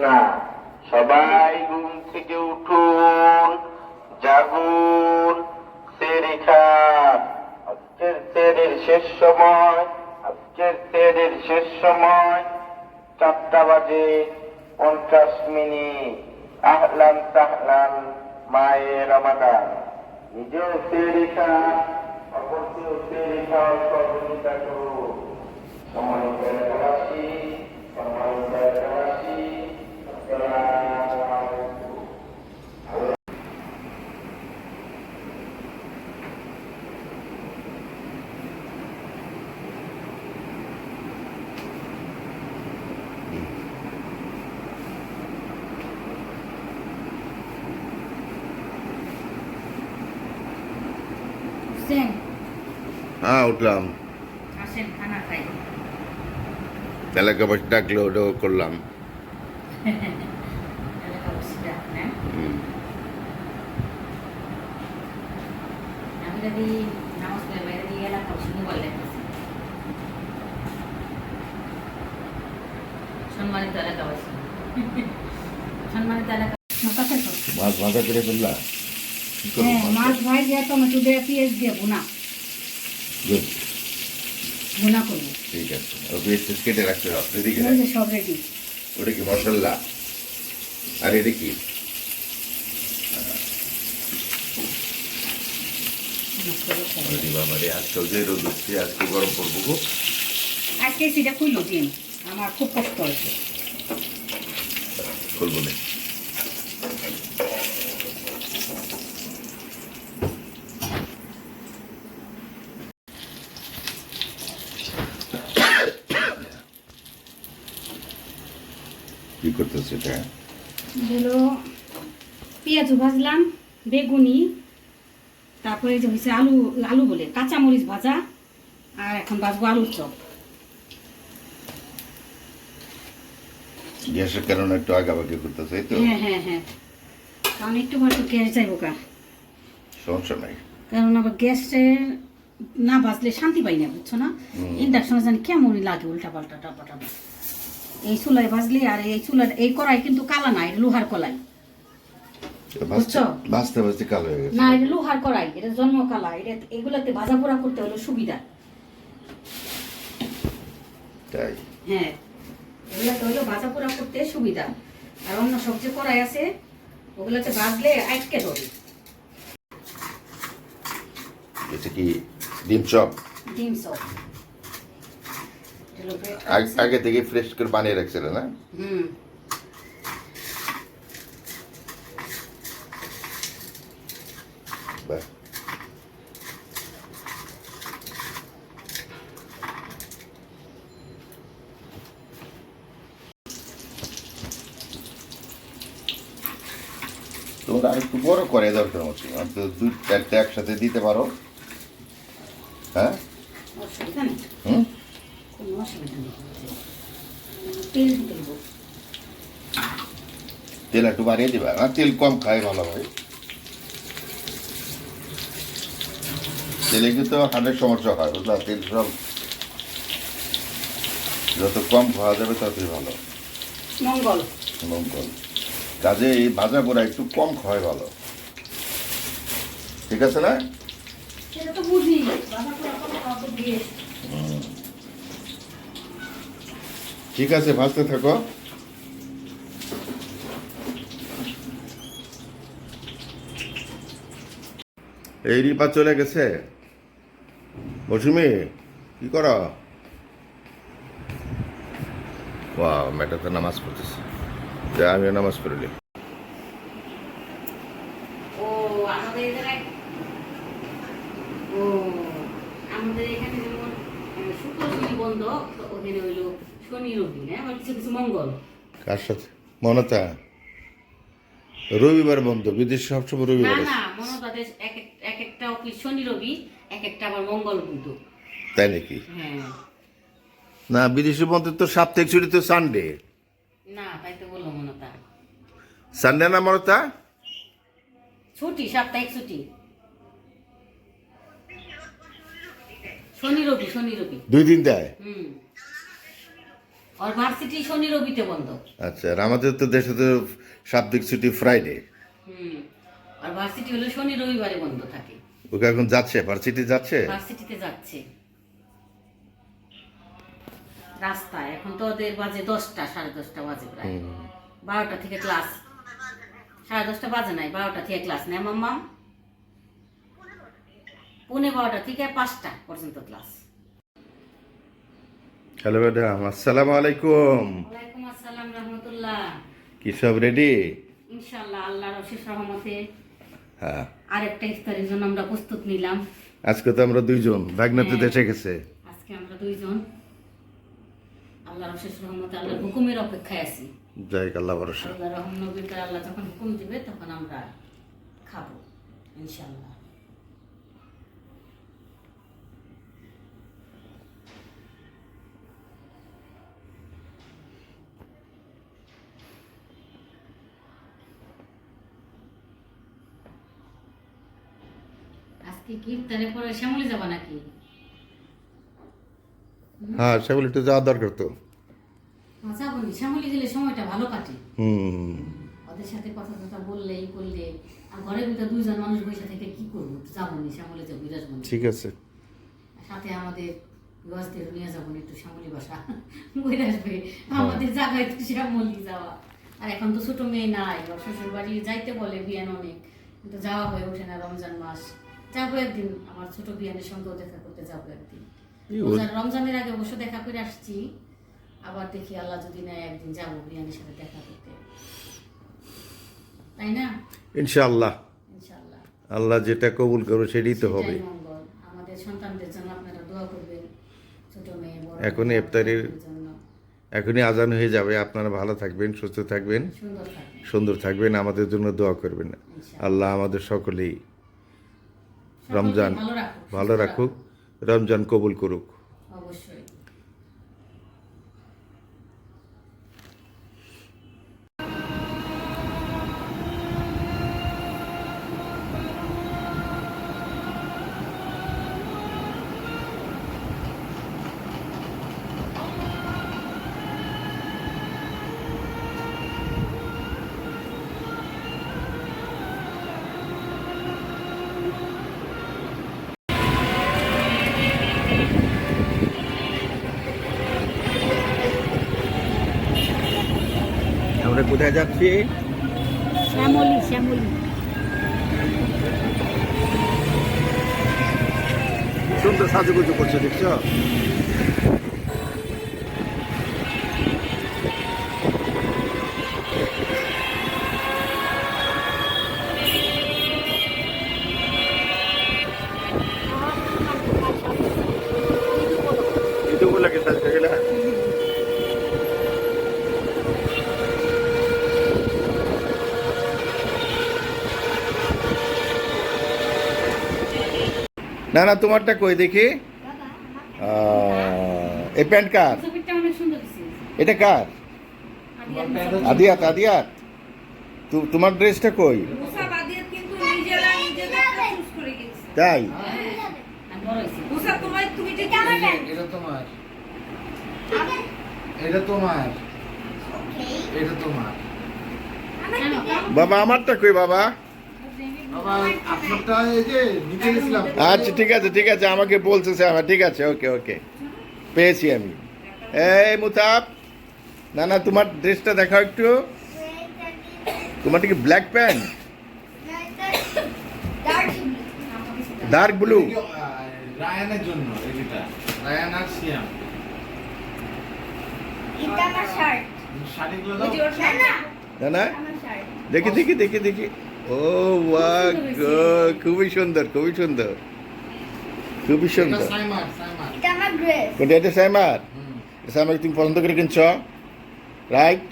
না। সবাই ঘুম থেকে উঠুন, জাগুন, সেরে খান। আজকের সেরের শেষ সময়, আজকের সেরের শেষ সময় 4টা বাজে 50 মিনিট। আহলান সাহলান মায়ে রমাদান। নিজেও সেরে খান, অপরকেও সেরে খাওয়ার সহযোগিতা করুন। সম্মানিত এলাকাবাসী, সম্মানিত এলাকাবাসী, আসসালামু আলাইকুম। হোসেন, হ্যাঁ উঠলাম। আসেন খানা খাই। এলাকাবাসী ডাকলে ওটাও করলাম। এলাকাবাসীরা, হ্যাঁ? হুম। আমি যদি নামাজ পড়ে বাইরে দিয়ে এলাকাবাসী মোবাইল দেখতেছি। সম্মানিত এলাকাবাসী, সম্মানিত এলাকা মাথা থেকে মাছ ভাজা করে ফেললাম। কি করবো? হ্যাঁ, মাছ ভাই দিয়ে টমেটো দিয়ে পেঁয়াজ দিয়ে ভুনা Good, ভুনা করবো। ঠিক আছে। পেঁয়াজ কেটে রাখতে হবে এদিকে। ওই যে সব রেডি। ওটা কি মশলা? আর এটা কি? বাবারে আজকাল যে রোদ উঠছে, আজকে গরম পড়বো গো। আজকে সেটা খুললো দিন, আমার খুব কষ্ট হয়েছে। খুলবো না। কি করতেছে এটা? হলো পেঁয়াজও ভাজলাম, বেগুনি, তারপরে যে হয়েছে আলু, আলু বলে কাঁচামরিচ ভাজা, আর এখন ভাজবো আলুর চপ। গ্যাসের কারণে একটু আগাবাগি করতেছে, এই তো? হ্যাঁ হ্যাঁ হ্যাঁ, কারণ একটু একটু গ্যাস যাইবো কা, সমস্যা নাই। কারণ আবার গ্যাসে না ভাজলে শান্তি পাই না, বুঝছো না? ইন্ডাকশনে জানি কেমনই লাগে, উল্টা পাল্টা টাপা টাপা। এই চুলায় ভাজলে, আর এই চুলার এই কড়াই কিন্তু কালা না, এটা লোহার কড়াই, বুঝছো? ভাজতে ভাজতে কালো হয়ে গেছে। না, এটা লোহার কড়াই, এটা জন্ম কালা। এটা এগুলাতে ভাজা পোড়া করতে হলো সুবিধা। তাই? হ্যাঁ, এগুলাতে হলো ভাজা পোড়া করতে সুবিধা। আর অন্য সব যে কড়াই আছে ওগুলাতে ভাজলে আটকে ধরে। এটা কি ডিম চপ? ডিম চপ আগে থেকে ফ্রেশ করে বানিয়ে রাখছিল না? হুম। বাহ। তোমরা একটু বড় করে দরকার মতো, তো 2-4টা একসাথে দিতে পারো। হ্যাঁ? অসুবিধা নেই, হুম। কোনো অসুবিধা নেই। তেল দিতে দেবো। তেল একটু বাড়িয়ে দিবা না? তেল কম খায় ভালো ভাই। তেলে কিন্তু হার্টের সমস্যা হয়, বুঝলা? তেল সব যত কম খাওয়া যাবে ততই ভালো, মঙ্গল। মঙ্গল। কাজে এই ভাজা পোড়া একটু কম খাওয়াই ভালো, ঠিক আছে না? সেটা তো বুঝি, ভাজা পোড়া কম খাওয়া তো বিয়ে। ঠিক আছে, ভাজতে থাকো। এই রিপা চলে গেছে। মৌসুমি, কি করো? মেয়েটা তো নামাজ পড়তেছে। যা, আমিও নামাজ পড়লি। ও আমাদের এখানে, ও আমাদের এখানে যেমন শুক্র শনি বন্ধ, তো ওখানে হইলো শনি রবি, হ্যাঁ, আবার কিছু কিছু মঙ্গল। কার সাথে? মনতা? রবিবার বন্ধ, বিদেশে সবসময় না রবিবার না, আছে। মনোতাদের এক একটা অফিস শনি রবি, এক একটা আবার মঙ্গল কিন্তু। তাই নাকি? হ্যাঁ। না, বিদেশি বন্ধ তো সাপ্তাহিক ছুটি তো সানডে। না, তাই তো বললো মনতা। সানডে না মনতা? ছুটি, সাপ্তাহিক ছুটি। শনি রবি, শনি রবি। 2 দিন দেয়। হুম। আর ভার্সিটি শনি রবিতে বন্ধ। আচ্ছা, আর আমাদের তো দেশে তো সাপ্তাহিক ছুটি ফ্রাইডে। আর ভার্সিটি হলো শনি রবিবারে বন্ধ থাকে। ওকে এখন যাচ্ছে, ভার্সিটি যাচ্ছে। ভার্সিটিতে যাচ্ছে রাস্তায়। এখন তো ওদের বাজে 10টা, 10:30 বাজে প্রায়। 12টা থেকে ক্লাস, 10:30 বাজে নাই, 12টা থেকে ক্লাস নেয় মাম্মা। 12:15 থেকে 5টা পর্যন্ত ক্লাস। হ্যালো ম্যাডাম, আসসালামু আলাইকুম। ওয়ালাইকুম আসসালাম রাহমাতুল্লাহ। কি সব রেডি? ইনশাআল্লাহ আল্লাহর অশেষ রহমতে হ্যাঁ, আরেকটা ইফতারের জন্য আমরা প্রস্তুত নিলাম। আজকে তো আমরা দুইজন, ভাগনাতে দেশে গেছে। আজকে আমরা দুইজন আল্লাহর অশেষ রহমতে আল্লাহর হুকুমের অপেক্ষায় আছি। যাই আল্লাহ ভরসা। আল্লাহ রহম নবীর আল্লাহ যখন হুকুম দিবে তখন আমরা খাবো ইনশাআল্লাহ। আজকে কি ইফতারের পরে শ্যামলি যাবা নাকি? হ্যাঁ, সেগুলো একটু যাওয়া দরকার তো। যাবো নি, শ্যামলি গেলে সময়টা ভালো কাটে। হুম, ওদের সাথে কথা কথা বললে এই করলে, আর ঘরের ভিতরে দুইজন মানুষ বসে থেকে কি করবো? যাবো নি, শ্যামলি যাবো, বিরাজমান। ঠিক আছে। সাথে আমাদের গজদের নিয়ে যাবো একটু শ্যামলি বাসা বইরে আসবে আমাদের জায়গায় তো শ্যামলি যাওয়া। আর এখন তো ছোট মেয়ে নাই, ওর শ্বশুর বাড়ি যাইতে বলে বিয়ান অনেক, কিন্তু যাওয়া হয়ে ওঠে না। রমজান মাস যাবো একদিন, আমার ছোট বিয়ানের সঙ্গেও দেখা করতে যাবো একদিন। রমজানের আগে অবশ্য দেখা করে আসছি, আবার দেখি আল্লাহ যদি নেয় একদিন যাবো বিয়ানের সাথে দেখা করতে, তাই না? ইনশাআল্লাহ ইনশাআল্লাহ আল্লাহ যেটা কবুল করবে সেটাই তো হবে। সেটাই মঙ্গল। আমাদের সন্তানদের জন্য আপনারা দোয়া করবেন, ছোট মেয়ে বড় এখনই ইফতারির জন্য। এখনই আজান হয়ে যাবে। আপনারা ভালো থাকবেন, সুস্থ থাকবেন, সুন্দর থাকবেন সুন্দর থাকবেন, আমাদের জন্য দোয়া করবেন। আল্লাহ আমাদের সকলেই রমজান ভালো রাখুক, রমজান কবুল করুক। অবশ্যই। আমরা কোথায় যাচ্ছি? শ্যামলি, শ্যামলি। সুন্দর সাজুগুজু করছে, দেখছো? itu pun lagi saja gila. না না, তোমারটা কই দেখি। এই প্যান্ট কার? ছবিটা অনেক সুন্দর দিছে। এটা কার? আদিয়াত, আদিয়াত। তোমার ড্রেসটা কই? মুসাব আদিয়াত কিন্তু নিজেরা নিজেদের চুজ করে গেছে। তাই? আমি বড় হইছি। মুসাব তুমি যে এটা তোমার, এটা তোমার, এটা তোমার। বাবা আমারটা কই বাবা? বাবা আপনারটা এই যে নিতে গেছিলাম। আচ্ছা ঠিক আছে, ঠিক আছে, আমাকে বলতেছে আমার। ঠিক আছে, ওকে ওকে, পেয়েছি আমি। এই মুতাব, না না, তোমার ড্রেসটা দেখাও একটু। তোমারটা কি ব্ল্যাক প্যান্ট? Dark blue. রায়ানের জন্য এটা, রায়ান আর সিয়াম। এটা আমার শার্ট। শাড়িগুলো ওই যে দাও। ওর শার্ট না না, আমার শার্ট। দেখি দেখি দেখি দেখি। ও বাহ, খুবই সুন্দর, খুবই সুন্দর, খুবই এটা সুন্দর। সাইমার, সাইমার। এটা আমার ড্রেস। কোনটা? এটা সাইমার? সাইমার তুমি পছন্দ করে কিনছ, রাইট?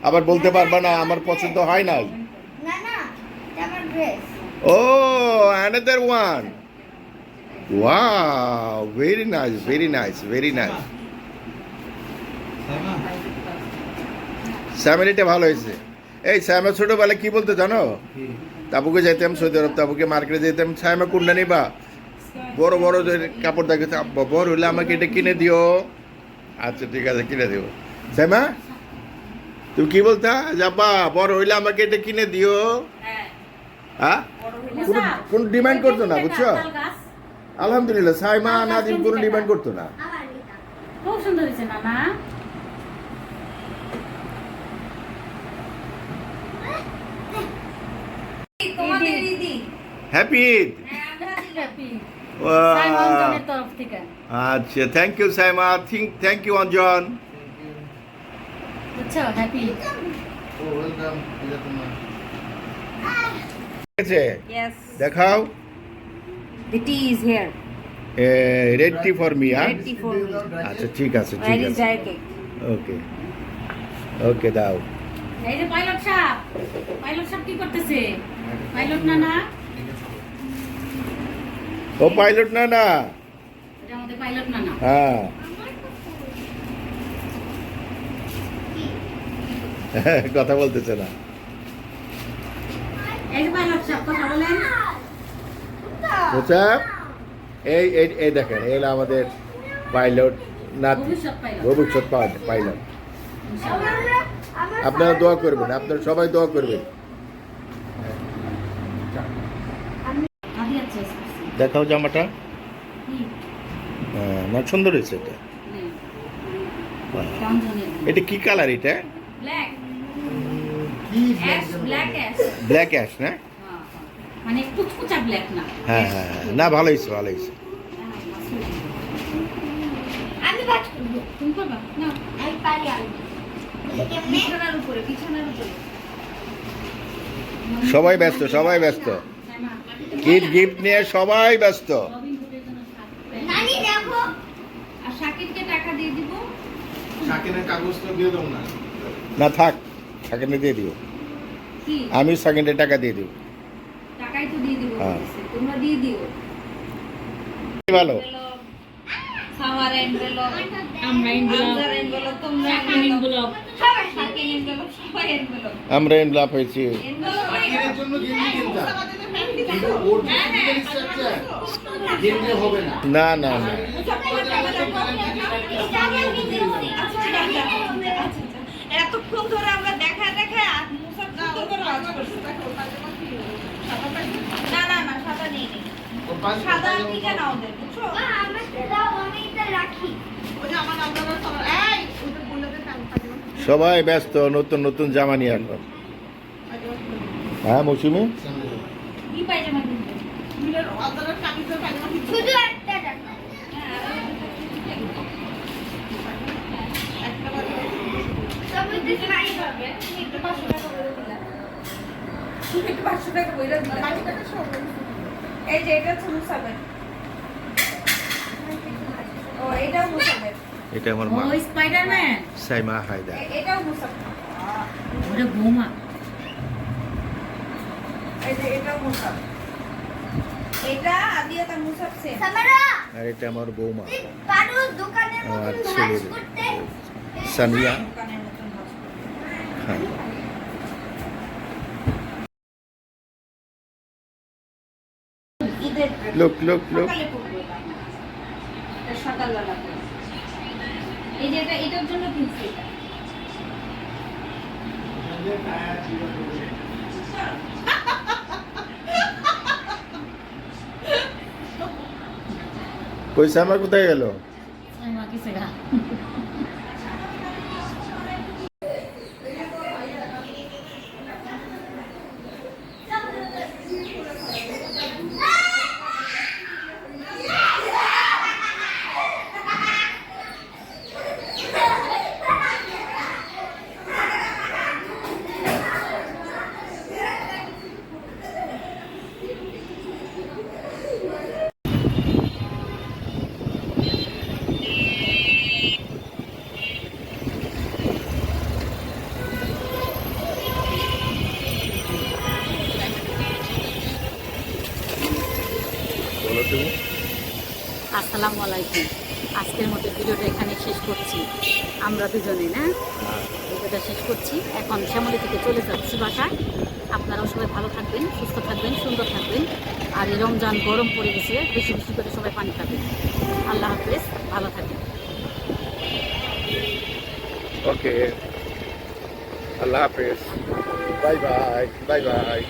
আবার বলতে পারবা না আমার পছন্দ হয় নাই। না না, এটা আমার dress. Oh, another one. Wow, very nice, very nice, very nice. সাইমার। স্যামের এটা ভালো হয়েছে। এই স্যামের ছোটবেলায় কি বলতে জানো? কি? তাবুকে যেতাম সৌদি আরব, তাবুকে মার্কেটে যেতাম, স্যামে কোনটা নিবা? বড় বড় যে কাপড় দেখে, বড় হলে আমাকে এটা কিনে দিও। আচ্ছা ঠিক আছে, কিনে দেবো। সাইমা, তুমি কি বলতা? যাবা বড় হইলে আমাকে এটা কিনে দিও। হ্যাঁ হ্যাঁ, কোন ডিমান্ড করতো না, বুঝছো? আলহামদুলিল্লাহ, সাইমা নাদিম কোনো ডিমান্ড করতো না। খুব সুন্দর হয়েছে নানা। তোমাদের দিদি হ্যাপি ঈদ। সাইমন জনের তরফ থেকে। আচ্ছা, thank you Saima, thank you Anjan. বুঝছো, হ্যাপি। ও ওয়েলকাম, এটা তোমার। ঠিক আছে, yes দেখাও। the tea is here red T for me. ready for me আচ্ছা ঠিক আছে, where ঠিক is আছে, dry cake ওকে ওকে, দাও। এই যে পাইলট সাহেব কি করতেছে? পাইলট নানা, ও পাইলট না না, এটা আমাদের পাইলট নানা। হ্যাঁ কথা বলতেছে না। এই যে পাইলট সাহেব কথা বলেন। বুঝছা, এই এই এই দেখেন, এই হলো আমাদের পাইলট নাতি, ভবিষ্যৎ পাইলট। ভবিষ্যৎ পাইলট। আপনারা দোয়া করবেন, আপনারা সবাই দোয়া করবেন। আদি আছে দেখাও জামাটা। কি? হ্যাঁ, না সুন্দর হয়েছে এটা। নেই। বাহ। রঞ্জনের। এটা কি কালার? এটা ব্ল্যাক কি ash, black ash. Black ash না? হ্যাঁ, মানে কুচকুচা ব্ল্যাক না। হ্যাঁ হ্যাঁ হ্যাঁ, না ভালো হয়েছে, ভালো হয়েছে। আমি বাজ করব তুমি করবা না? আমি পারি আমি বিছানার উপরে সবাই ব্যস্ত, সবাই ব্যস্ত, গিফট নিয়ে সবাই ব্যস্ত। নানি দেখো আর শাকিরকে টাকা দিয়ে দিব শাকিনের কাগজ তো দিয়ে দাও না। না থাক, সেকেন্ডে দিয়ে দিও, কি আমি সেকেন্ডে টাকা দিয়ে দিব। টাকাই তো দিয়ে দিব হ্যাঁ। বলেছে, তোমরা দিয়ে দিও ভালো, সাওয়ার এনভেলপ আমরা আনজার এনভেলপ তোমরা এনভেলপ। সবাই শাকির এনভেলপ সবাই এনভেলপ আমরা ইনলাভ হয়েছি। শাকিনের জন্য গেঞ্জি কিনতাম। কিন্তু ওর যে physical structure, গেঞ্জি হবে না। না না না, এতক্ষণ ধরে আমরা দেখা দেখা মুসাফ সুন্দর করে কাজ করছি না না না সাদা নেই নেই ওর পাশে সাদা টিকা নাও দেন বুঝছো আমাকে দাও আমি এটা রাখি ওই যে আমার আপনারা সবাই এই ওটা বলে দে সবাই ব্যস্ত নতুন নতুন জামা নিয়ে এখন। হ্যাঁ মৌসুমি, কি পায়জামা কিনবে মিলের আদারের কামিজের পায়জামা কিনবে শুধু একটা টাকা একটা বারে তবে দিতে নাই হবে একটু 500 টাকা করে দিলাম তুমি একটু 500 টাকা কইরা দিলাম বাকি টাকা সব এই যে এটা হচ্ছে মুসাবের ও এটাও মুসাবের এটা আমার মা ও স্পাইডারম্যান। সাইমা হায়দার। এটাও মুসাবের ওরে বৌমা। এই যে এটাও মুসাব এটা আদিয়াতা মুসাব সেম সামারা আর এটা আমার বৌমা, পারু দোকানের আমার মতন ছেলের ভাঁজ করতে সানিয়া। দোকানের মতন ভাঁজ করতে হ্যাঁ, ঈদের লোক লোক লোক, সকালে পরবো এটা সকালবেলা পরবো। এই যে এটার জন্য কিনছি এটা কই সাইমা কোথায় গেল? সাইমা কিসে গা? বলো তুমি। আসসালামু আলাইকুম। আজকের মতো ভিডিওটা এখানে শেষ করছি। আমরা দুজনে না ভিডিওটা শেষ করছি। এখন শ্যামলী থেকে চলে যাচ্ছি বাসায়। আপনারাও সবাই ভালো থাকবেন, সুস্থ থাকবেন, সুন্দর থাকবেন। আর এই রমজান গরম পড়ে গেছে, বেশি বেশি করে সবাই পানি খাবেন। আল্লাহ হাফেজ, ভালো থাকবেন। ওকে, আল্লাহ হাফেজ, বাই বাই, বাই বাই।